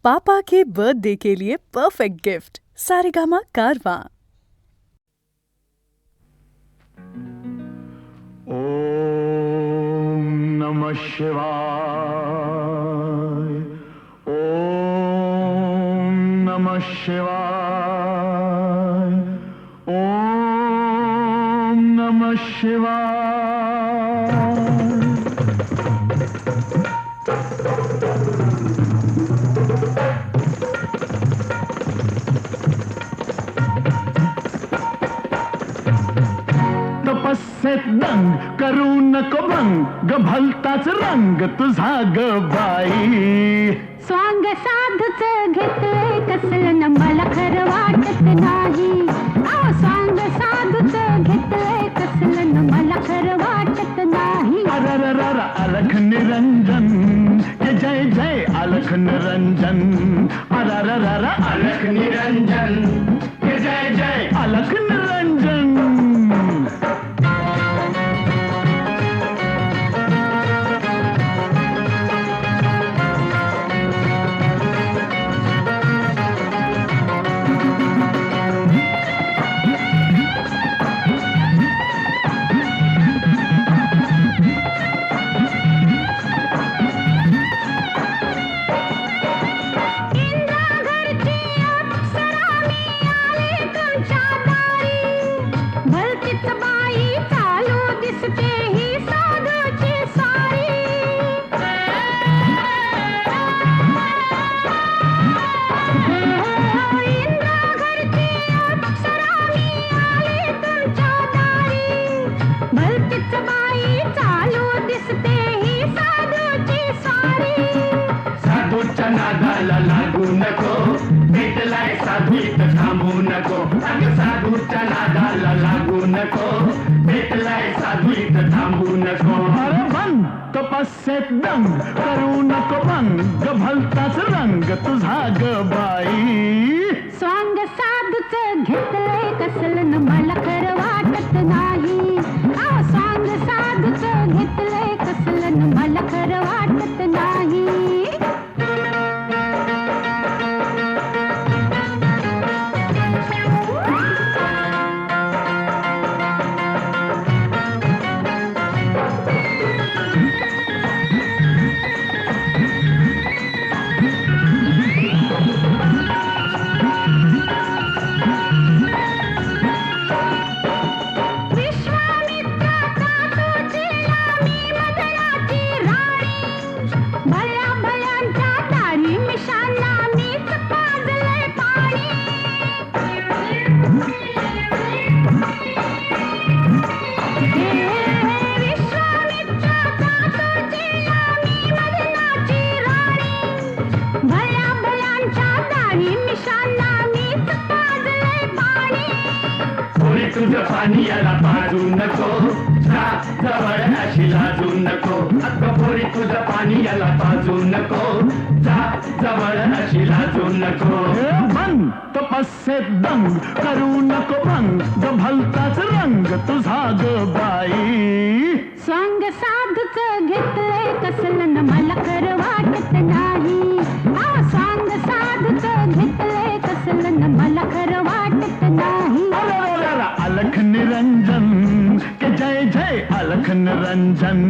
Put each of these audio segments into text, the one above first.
पापा के birthday के लिए perfect gift Saregama कारवां। ओम नमः शिवाय। ओम नमः शिवाय। ओम नमः शिवाय। तपस्येत दंग करू नको भंग भलताच रंग तुझा ग बाई। स्वांग साधूच घेतलंय कसलं न मला खरं वाटत नाही। स्वांग साधूच घेतलंय कसलं न मला खरं वाटत नाही। अरररर अलख निरंजन के जय जय अलख निरंजन। अरररर अलख निरंजन के जय जय अलख निरंजन। नादाला लागू नको भेटलाय साधूत थांबू नको। साधूच्या नादाला लागू नको भेटलाय साधूत थांबू नको। अरे बंद तपस्येत दंग करू नको भंग भलताच रंग तुझा ग बाई। स्वांग साधूच घेतलंय कसलं न मला खरं वाटत नाही। स्वांग साधूच घेतलंय कसलं न मला खरं वाटत नाही। तुझं पाणी याला पाजू नको जवळ अशी लाजू नको। पोरी तुझं पाणी याला पाजू नको जवळ अशी लाजू नको। बंद तपस्येत दंग करू नको भंग भलताच रंग तुझा ग बाई। स्वांग साधूच घेतलंय कसलं न मला खरं वाटत नाही। स्वांग साधूच घेतलंय कसलं न मला खरं वाटत नाही। अलख निरंजन के जय जय अलख निरंजन।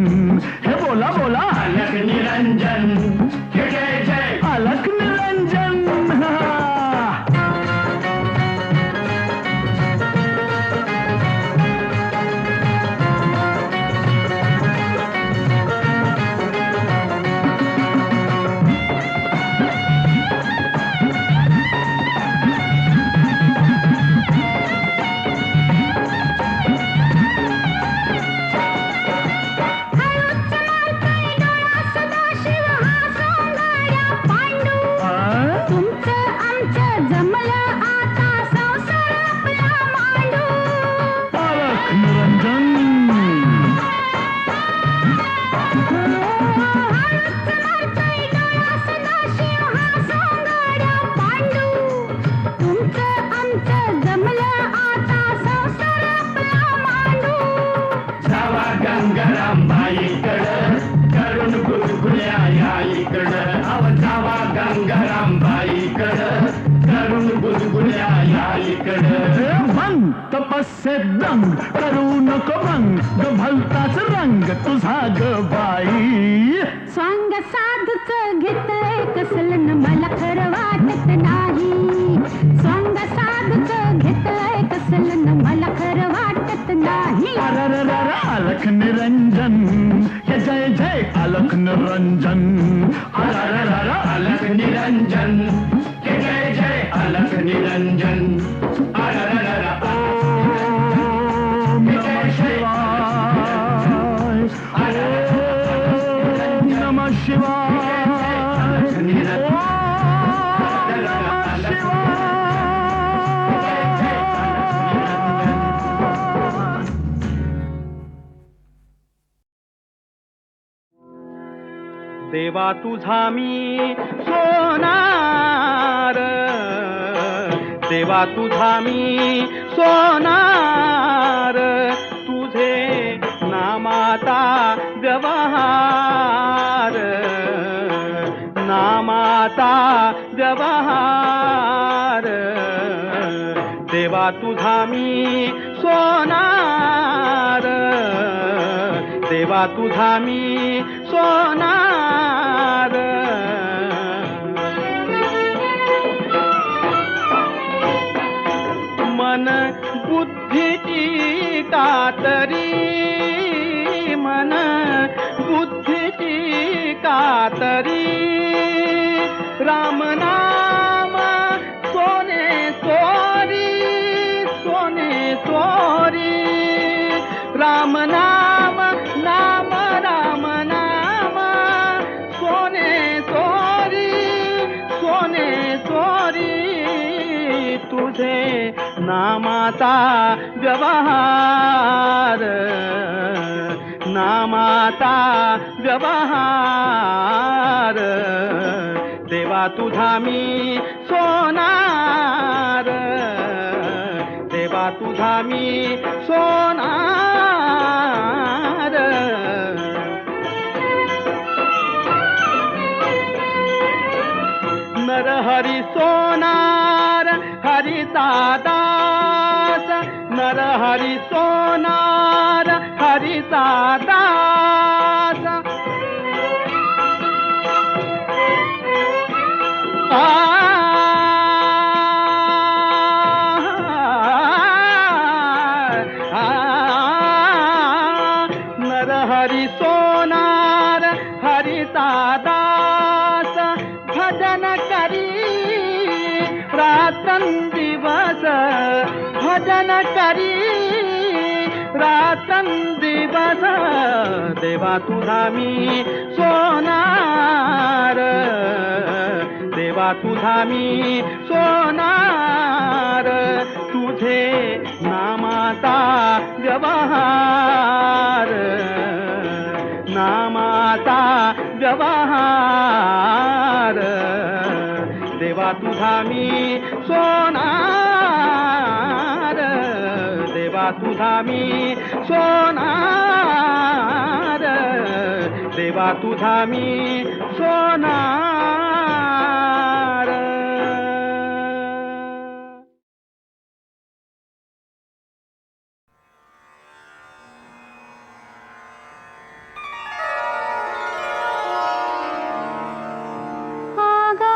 हे बोला बोला अलख निरंजन के जय जय अलख निरंजन। हळूच बाईकडं करून गुलगुल्या यालीकडं भंग तपस्येत दंग करू नको भंग ग भलताच रंग तुझा ग बाई स्वांग साधूच घेतलंय कसलं न मला खरं वाटत नाही स्वांग साधूच घेतलंय कसलं न मला खरं वाटत नाही अरररर अलख निरंजन हे जय जय अलख निरंजन अरररर अलख निरंजन हे जय जय अलख निरंजन अरररर ओम नमः शिवाय ओम नमः शिवाय ओम नमः शिवाय देवा तुझा मी सोनार देवा तुझा मी सोनार तुझे नामाता व्यवहार नामाता व्यवहार देवा तुझा मी सोनार देवा तुझा मी सोनार मन बुद्धीची कातरी मन बुद्धीची कातरी राम नाम सोने चोरी सोने चोरी राम नाम नाम राम नाम सोने चोरी सोने चोरी तुझे नामाचा व्यवहार नामाचा व्यवहार देवा तुझा मी सोनार देवा तुझा मी सोनार नरहरी सोनार हरिचा दास नरहरी सोनार हरिचा दास नरहरी सोनार हरिचा दास भजन करी रात्रंदिवस भजन करी रात्रंदिवस देवा तुझा मी सोनार देवा तुझा मी सोनार तुझे नामाचा व्यवहार नामाचा व्यवहार देवा तुझा मी सोनार देवा तुझा मी सोनार देवा तुझा मी सोनार आगा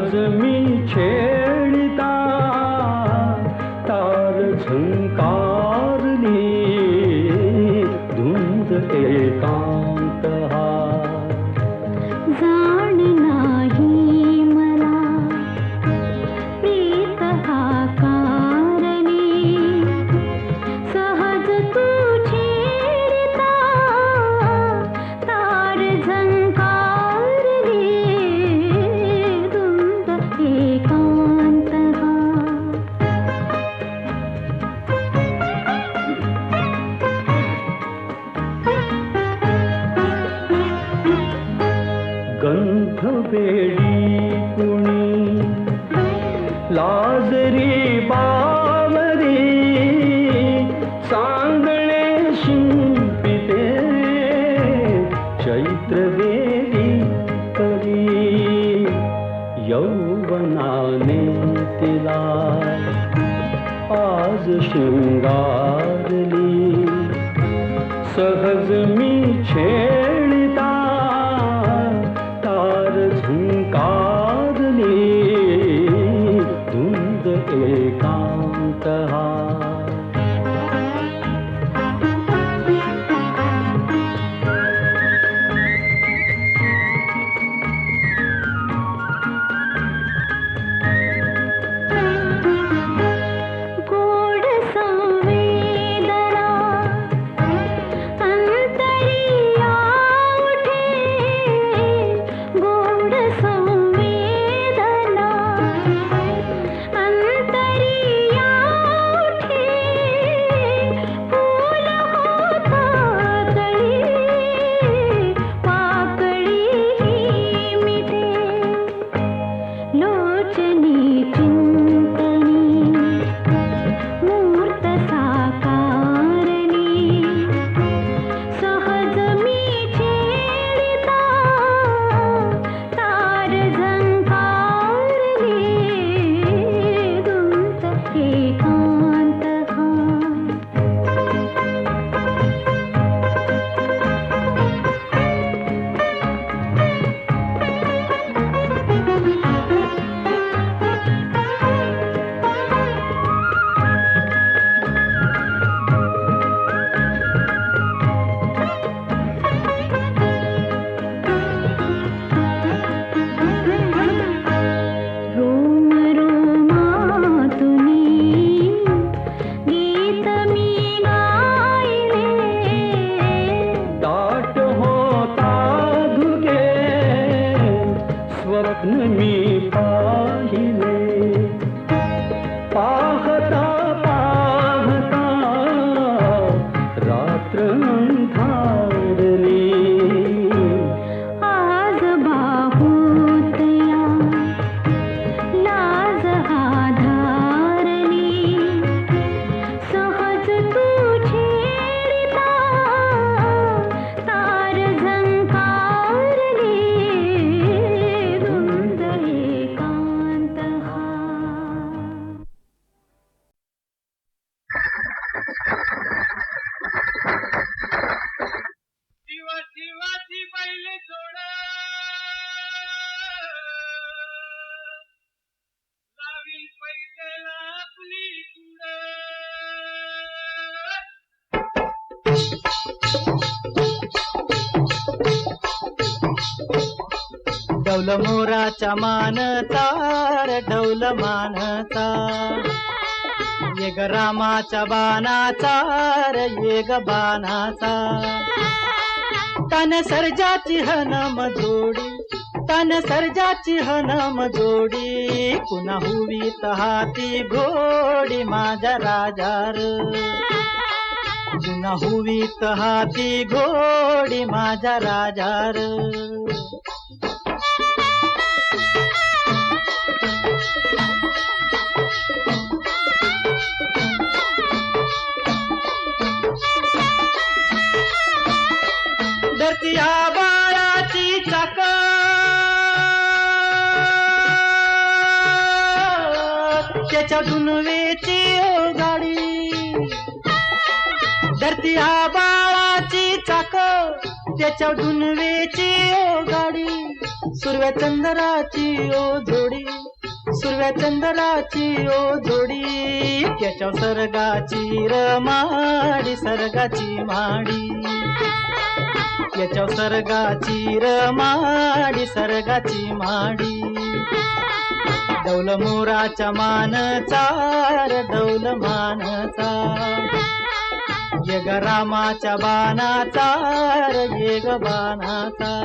सहज मी छेडिता तार झंकारली धुंद एकांत हा जाण नाही मला प्रीत हा कारणी सहज तू छेडिता तार झंकारली धुंद एकांत हा गंध वेडी कुणी लाजरी बावरी सांगणे शिंपिते चैत्रवेदी करी यौवनाने तिला आज शृंगारली सहज मी छेडिता तार झंकारली धुंद एकांत हा गोड संवेदना अंतरिया उठे गोड संवेदना अंतरिया उठे फूल होता कळी पाकळी मिटे लोचनी चिंतनी मूर्त साकारणी सहज मी छेडिता तार झंकारली धुंद एकांत हा रोम रोमातुनी गीत मी गायले दाट होता धुके स्वप्न मी पाहिले पाहता पाहता रात्र अंधारली आज बाहुतया लाज आधारली सहज तू छेडिता तार झंकारली धुंद एकांत हा शिवाची पहिले जोड लावी पैसेला आपली कुड डौल मोराच्या मानता रे डौल मानता ये ग रामाच्या बाणाचा रे ये ग बाणाचा तन सर्जाची हनम जोडी तन सर्जाची हनम जोडी पुन्हा हुवीत हाती घोडी माझ्या राजार पुन्हा हुवीत हाती घोडी माझ्या राजार धरतीया बाळाची चाक त्याच्या दुनवेची गाडी धरतीया बाळाची चाक त्याच्या दुनवेची ओ गाडी सुरव्या चंद्राची ओ जोडी सुरव्या चंद्राची ओ जोडी त्याच्या सर्गाची रमाडी सर्गाची माडी त्याच्या सर्गाची रमाडी सर्गाची माडी डौल मोराच्या मानचा डौल मानचा येग रामाच्या बाणाचा येग बाणाचा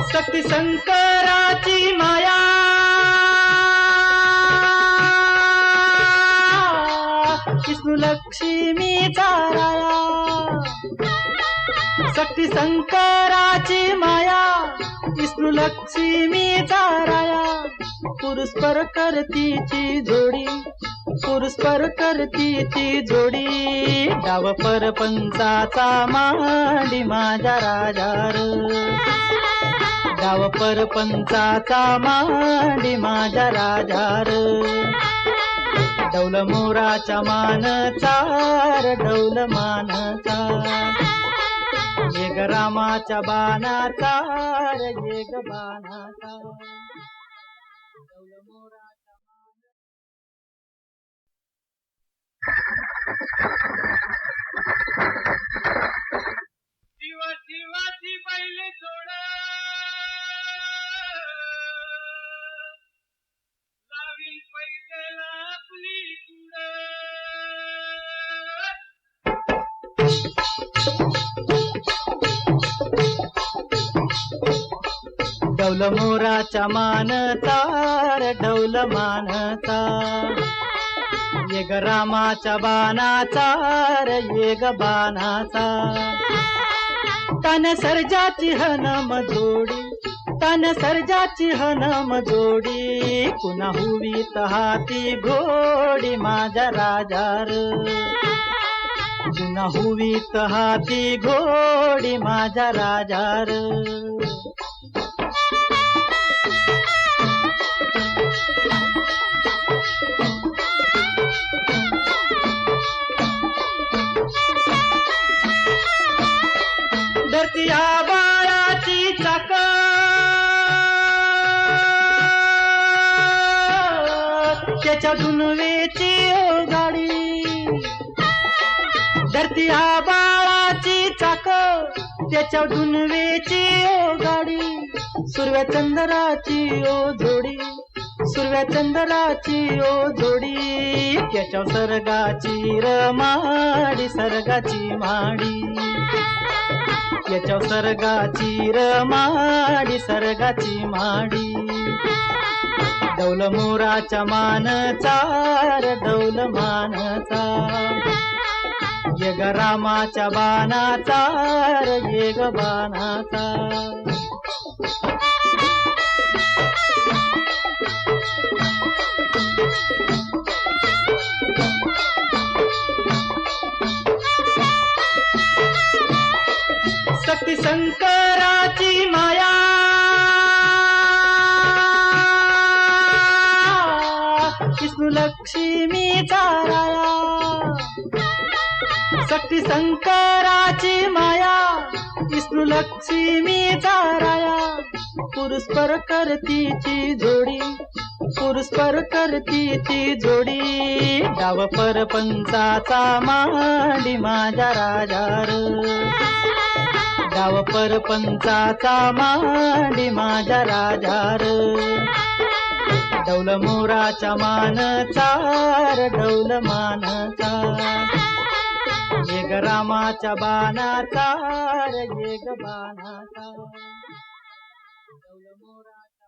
शक्ती शंकराची माया विष्णू लक्ष्मीचा राया शक्ती शंकराची माया विष्णू लक्ष्मीचा राया पुरुषपर करतीची जोडी पुरुषपर करतीची जोडी डाव परपंचाचा मांडी माझ्या राजार डाव परपंचाचा मांडी माझ्या राजार डौल मोराच्या मानचा डौल मानचा येग रामाच्या बाणाचा येग बाणाचा डौल मोराच्या शिवा शिवाची पहिले सोडा लावी पैदला आपली डौल मोराच्या मानचा डौल मानचा येग रामाच्या बाणाचा येग बाणाचा तन सर्जाची हनम जोडी तन सर्जाची हनम जोडी पुन्हा हुवीत हाती घोडी माझ्या राजार पुन्हा हुवीत हाती घोडी माझ्या राजार धरती आबाळाची चाक त्याच्या दुनवेची ओ गाडी धरती आबाळाची चाक त्याच्या दुनवेची ओ गाडी सुरव्या चंद्राची ओ जोडी सुरव्या चंद्राची ओ जोडी त्याच्या सर्गाची रमाडी सर्गाची माडी याच्या सर्गाची रमाडी सर्गाची माडी डौल मोराच्या मानचा डौल मानचा येग रामाच्या बाणाचा येग बाणाचा शक्ती शंकराची माया विष्णू लक्ष्मीचा राया शक्ती शंकराची माया विष्णू लक्ष्मीचा राया पुरुषपर करतीची जोडी पुरुषपर करतीची जोडी डाव परपंचाचा मांडी माझ्या राजार डाव परपंचाचा मांडी माझ्या राजार डौल मोराच्या मानचा डौल मानचा येग रामाच्या बाणाचा येग बाणाचा डौल मोराच्या